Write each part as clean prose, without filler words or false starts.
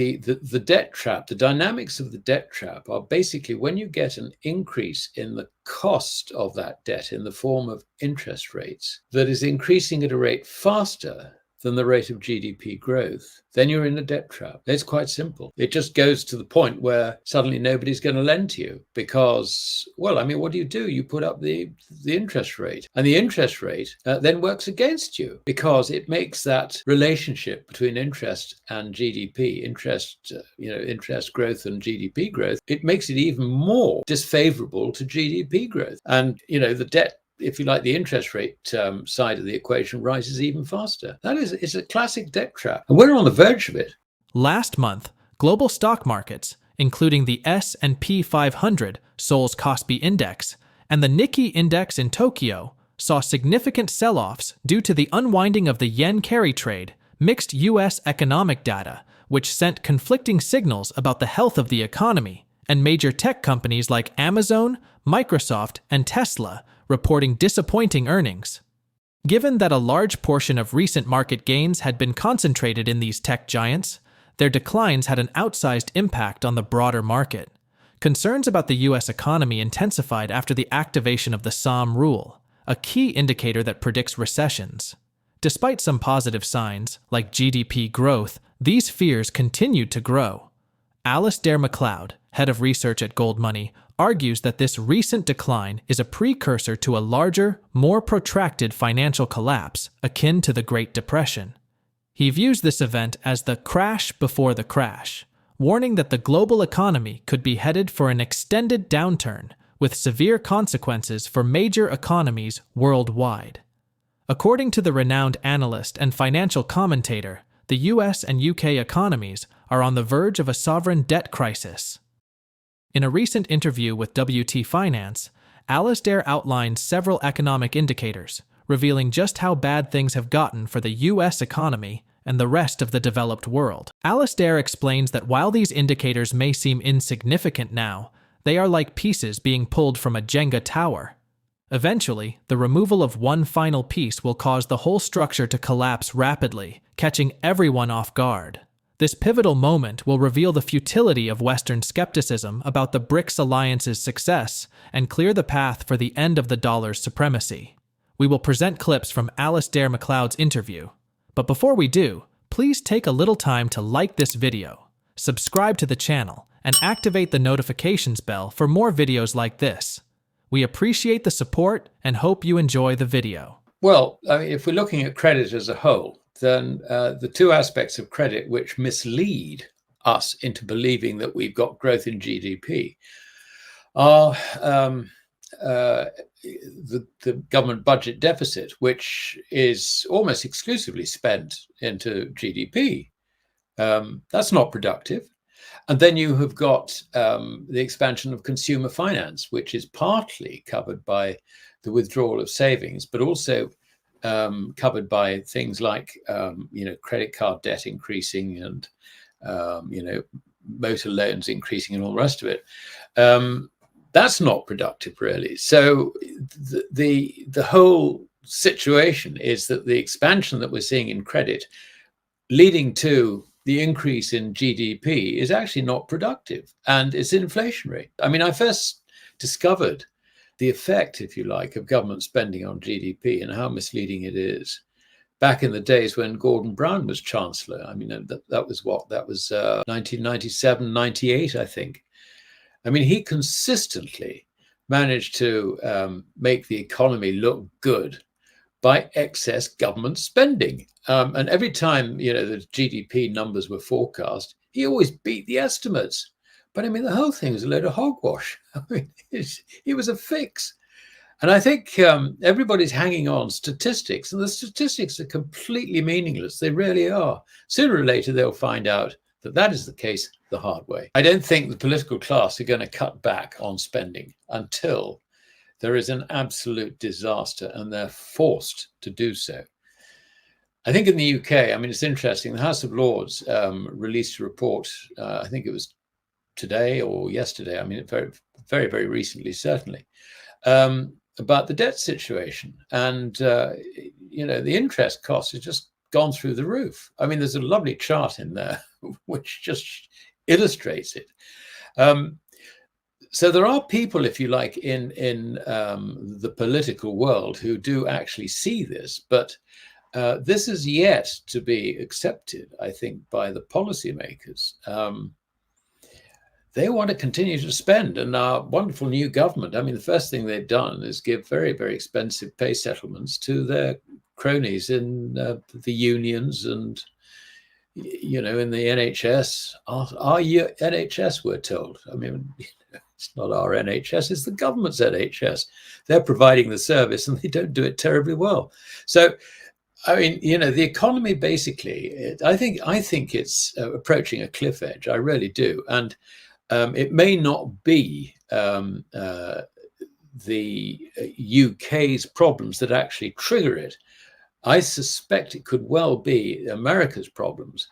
The debt trap, the dynamics of the debt trap are basically when you get an increase in the cost of that debt in the form of interest rates that is increasing at a rate faster than the rate of GDP growth, then you're in a debt trap. It's quite simple. It just goes to the point where suddenly nobody's going to lend to you because, well, I mean, what do? You put up the interest rate, and the interest rate then works against you because it makes that relationship between interest and GDP, interest growth and GDP growth, it makes it even more disfavorable to GDP growth. And, the debt, if you like, the interest rate side of the equation rises even faster. It's a classic debt trap. And we're on the verge of it. Last month, global stock markets, including the S&P 500 Seoul's Kospi Index and the Nikkei Index in Tokyo, saw significant sell-offs due to the unwinding of the yen carry trade, mixed U.S. economic data, which sent conflicting signals about the health of the economy, and major tech companies like Amazon, Microsoft, and Tesla reporting disappointing earnings. Given that a large portion of recent market gains had been concentrated in these tech giants, their declines had an outsized impact on the broader market. Concerns about the U.S. economy intensified after the activation of the SOM rule, a key indicator that predicts recessions. Despite some positive signs, like GDP growth, these fears continued to grow. Alasdair Macleod, head of research at Goldmoney, argues that this recent decline is a precursor to a larger, more protracted financial collapse akin to the Great Depression. He views this event as the crash before the crash, warning that the global economy could be headed for an extended downturn with severe consequences for major economies worldwide. According to the renowned analyst and financial commentator, the US and UK economies are on the verge of a sovereign debt crisis. In a recent interview with WT Finance, Alasdair outlined several economic indicators, revealing just how bad things have gotten for the US economy and the rest of the developed world. Alasdair explains that while these indicators may seem insignificant now, they are like pieces being pulled from a Jenga tower. Eventually, the removal of one final piece will cause the whole structure to collapse rapidly, catching everyone off guard. This pivotal moment will reveal the futility of Western skepticism about the BRICS alliance's success and clear the path for the end of the dollar's supremacy. We will present clips from Alasdair Macleod's interview. But before we do, please take a little time to like this video, subscribe to the channel, and activate the notifications bell for more videos like this. We appreciate the support and hope you enjoy the video. Well, I mean, if we're looking at credit as a whole, then the two aspects of credit which mislead us into believing that we've got growth in GDP are the government budget deficit, which is almost exclusively spent into GDP. That's not productive. And then you have got the expansion of consumer finance, which is partly covered by the withdrawal of savings, but also covered by things like, credit card debt increasing and, motor loans increasing and all the rest of it. That's not productive, really. So the whole situation is that the expansion that we're seeing in credit leading to the increase in GDP is actually not productive and it's inflationary. I mean, I first discovered the effect, if you like, of government spending on GDP and how misleading it is back in the days when Gordon Brown was Chancellor. I mean, that was 1997, 98, I think. I mean, he consistently managed to make the economy look good by excess government spending. And every time, the GDP numbers were forecast, he always beat the estimates. But I mean, the whole thing was a load of hogwash. I mean, it was a fix. And I think everybody's hanging on statistics, and the statistics are completely meaningless. They really are. Sooner or later, they'll find out that that is the case the hard way. I don't think the political class are going to cut back on spending until there is an absolute disaster and they're forced to do so. I think in the UK, I mean, it's interesting. The House of Lords released a report, I think it was today or yesterday, I mean, very, very, very recently, certainly, about the debt situation. And, the interest cost is just gone through the roof. I mean, there's a lovely chart in there which just illustrates it. So there are people, if you like, in the political world who do actually see this, but this is yet to be accepted, I think, by the policymakers. They want to continue to spend, and our wonderful new government, I mean, the first thing they've done is give very, very expensive pay settlements to their cronies in the unions and, you know, in the NHS. Our NHS, we're told. I mean, it's not our NHS, it's the government's NHS. They're providing the service and they don't do it terribly well. So, I mean, you know, the economy basically, I think it's approaching a cliff edge. I really do. And it may not be the UK's problems that actually trigger it. I suspect it could well be America's problems.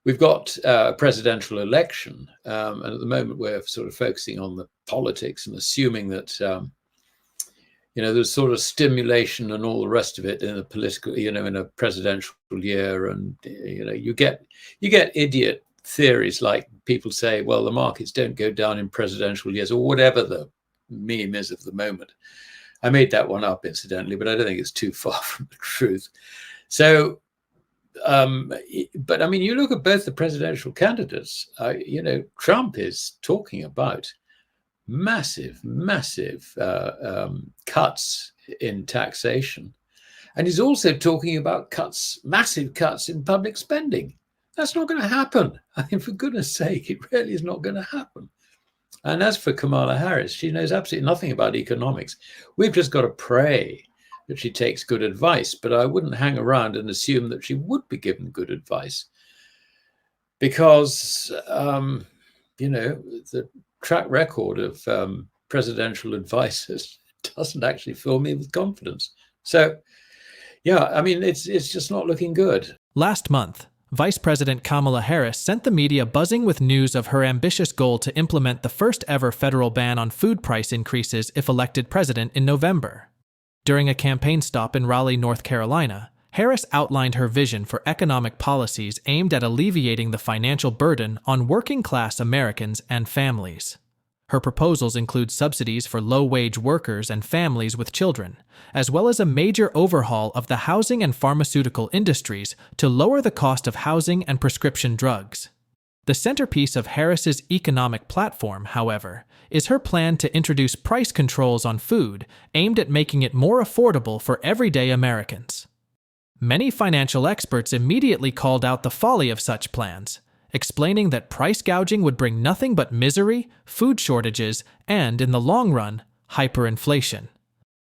We've got a presidential election, and at the moment we're sort of focusing on the politics and assuming that, you know, there's sort of stimulation and all the rest of it in a political, you know, in a presidential year, and you know, you get idiot theories like people say, well, the markets don't go down in presidential years, or whatever the meme is of the moment. I made that one up, incidentally, but I don't think it's too far from the truth. So, but I mean, you look at both the presidential candidates, you know, Trump is talking about massive cuts in taxation. And he's also talking about massive cuts in public spending. That's not going to happen. I mean, for goodness sake, it really is not going to happen. And as for Kamala Harris, she knows absolutely nothing about economics. We've just got to pray that she takes good advice, but I wouldn't hang around and assume that she would be given good advice, because, you know, the track record of presidential advisors doesn't actually fill me with confidence. So, yeah, I mean, it's just not looking good. Last month, Vice President Kamala Harris sent the media buzzing with news of her ambitious goal to implement the first ever federal ban on food price increases if elected president in November. During a campaign stop in Raleigh, North Carolina, Harris outlined her vision for economic policies aimed at alleviating the financial burden on working-class Americans and families. Her proposals include subsidies for low-wage workers and families with children, as well as a major overhaul of the housing and pharmaceutical industries to lower the cost of housing and prescription drugs. The centerpiece of Harris's economic platform, however, is her plan to introduce price controls on food aimed at making it more affordable for everyday Americans. Many financial experts immediately called out the folly of such plans, explaining that price gouging would bring nothing but misery, food shortages, and, in the long run, hyperinflation.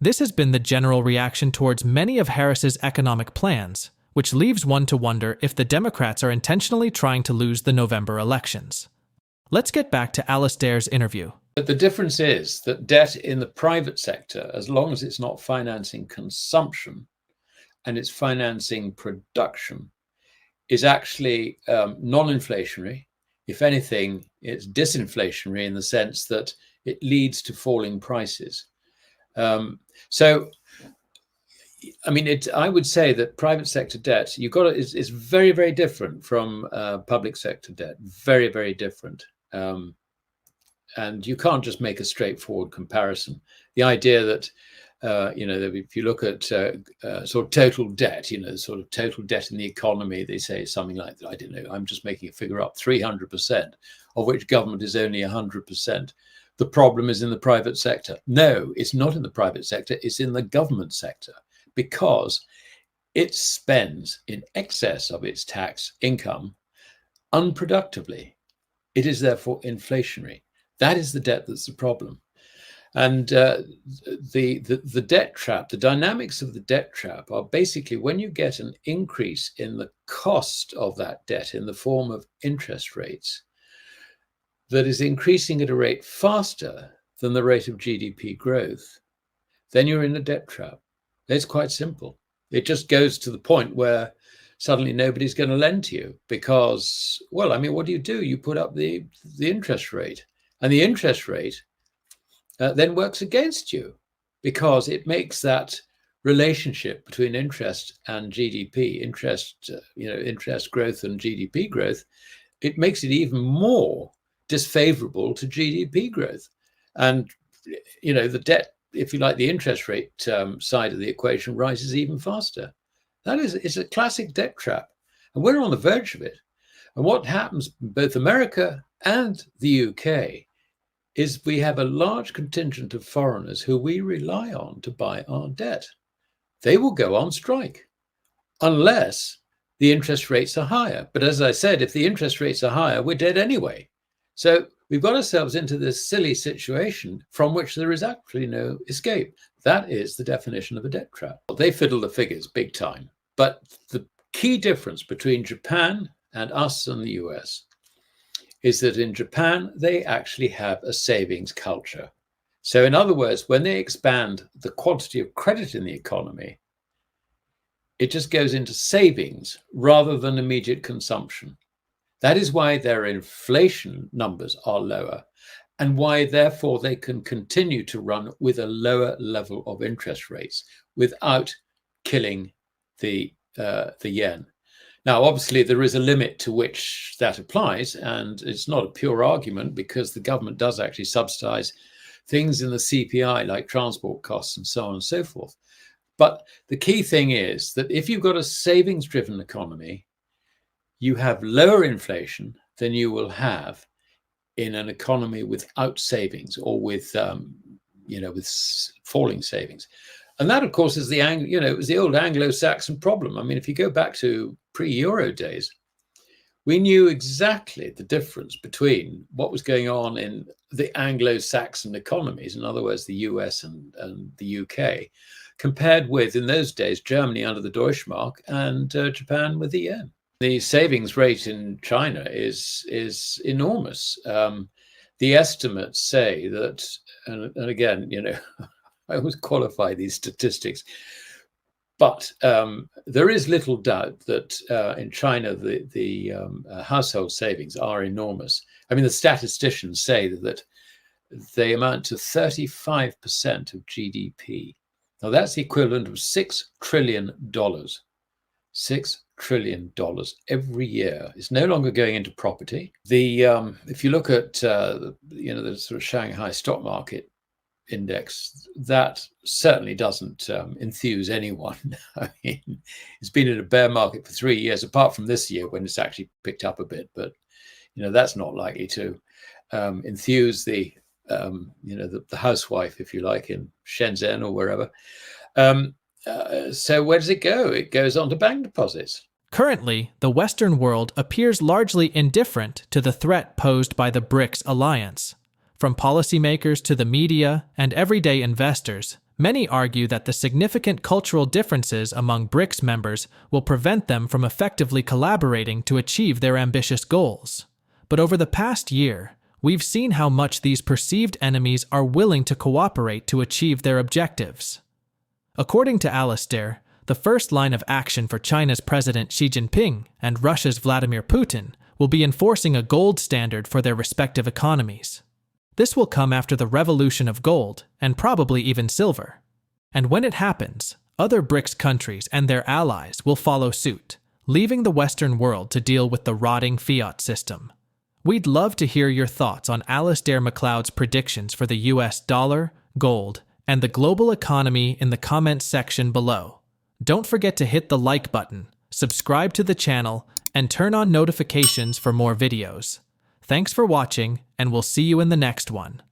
This has been the general reaction towards many of Harris's economic plans, which leaves one to wonder if the Democrats are intentionally trying to lose the November elections. Let's get back to Alasdair's interview. But the difference is that debt in the private sector, as long as it's not financing consumption and it's financing production, is actually non-inflationary. If anything, it's disinflationary in the sense that it leads to falling prices. So, I mean, I would say that private sector debt, is very, very different from public sector debt. Very, very different. And you can't just make a straightforward comparison. The idea that you know, if you look at sort of total debt, you know, sort of total debt in the economy, they say something like, I don't know, I'm just making a figure up, 300%, of which government is only 100%. The problem is in the private sector. No, it's not in the private sector, it's in the government sector, because it spends in excess of its tax income unproductively. It is therefore inflationary. That is the debt that's the problem. And the debt trap, the dynamics of the debt trap are basically when you get an increase in the cost of that debt in the form of interest rates that is increasing at a rate faster than the rate of GDP growth, then you're in a debt trap. It's quite simple. It just goes to the point where suddenly nobody's going to lend to you because, well, I mean, what do? You put up the interest rate, and the interest rate then works against you because it makes that relationship between interest and GDP, interest growth and GDP growth, it makes it even more disfavorable to GDP growth. And, the debt, if you like, the interest rate side of the equation rises even faster. It's a classic debt trap. And we're on the verge of it. And what happens in both America and the UK is we have a large contingent of foreigners who we rely on to buy our debt. They will go on strike unless the interest rates are higher. But as I said, if the interest rates are higher, we're dead anyway. So we've got ourselves into this silly situation from which there is actually no escape. That is the definition of a debt trap. They fiddle the figures big time. But the key difference between Japan and us and the US is that in Japan, they actually have a savings culture. So in other words, when they expand the quantity of credit in the economy, it just goes into savings rather than immediate consumption. That is why their inflation numbers are lower and why, therefore, they can continue to run with a lower level of interest rates without killing the yen. Now, obviously, there is a limit to which that applies, and it's not a pure argument because the government does actually subsidize things in the CPI like transport costs and so on and so forth. But the key thing is that if you've got a savings-driven economy, you have lower inflation than you will have in an economy without savings or with falling savings. And that, of course, is it was the old Anglo-Saxon problem. I mean, if you go back to pre-Euro days, we knew exactly the difference between what was going on in the Anglo-Saxon economies, in other words, the US and the UK, compared with, in those days, Germany under the Deutschmark and Japan with the yen. The savings rate in China is enormous. The estimates say that, and again, I always qualify these statistics, but there is little doubt that in China, the household savings are enormous. I mean, the statisticians say that they amount to 35% of GDP. Now, that's the equivalent of $6 trillion. $6 trillion every year. It's no longer going into property. If you look at the sort of Shanghai stock market index, that certainly doesn't enthuse anyone. I mean, it's been in a bear market for 3 years, apart from this year when it's actually picked up a bit. But that's not likely to enthuse the housewife, if you like, in Shenzhen or wherever. So where does it go? It goes on to bank deposits. Currently, the Western world appears largely indifferent to the threat posed by the BRICS alliance. From policymakers to the media and everyday investors, many argue that the significant cultural differences among BRICS members will prevent them from effectively collaborating to achieve their ambitious goals. But over the past year, we've seen how much these perceived enemies are willing to cooperate to achieve their objectives. According to Alasdair, the first line of action for China's President Xi Jinping and Russia's Vladimir Putin will be enforcing a gold standard for their respective economies. This will come after the revolution of gold and probably even silver. And when it happens, other BRICS countries and their allies will follow suit, leaving the Western world to deal with the rotting fiat system. We'd love to hear your thoughts on Alasdair Macleod's predictions for the US dollar, gold, and the global economy in the comments section below. Don't forget to hit the like button, subscribe to the channel, and turn on notifications for more videos. Thanks for watching, and we'll see you in the next one.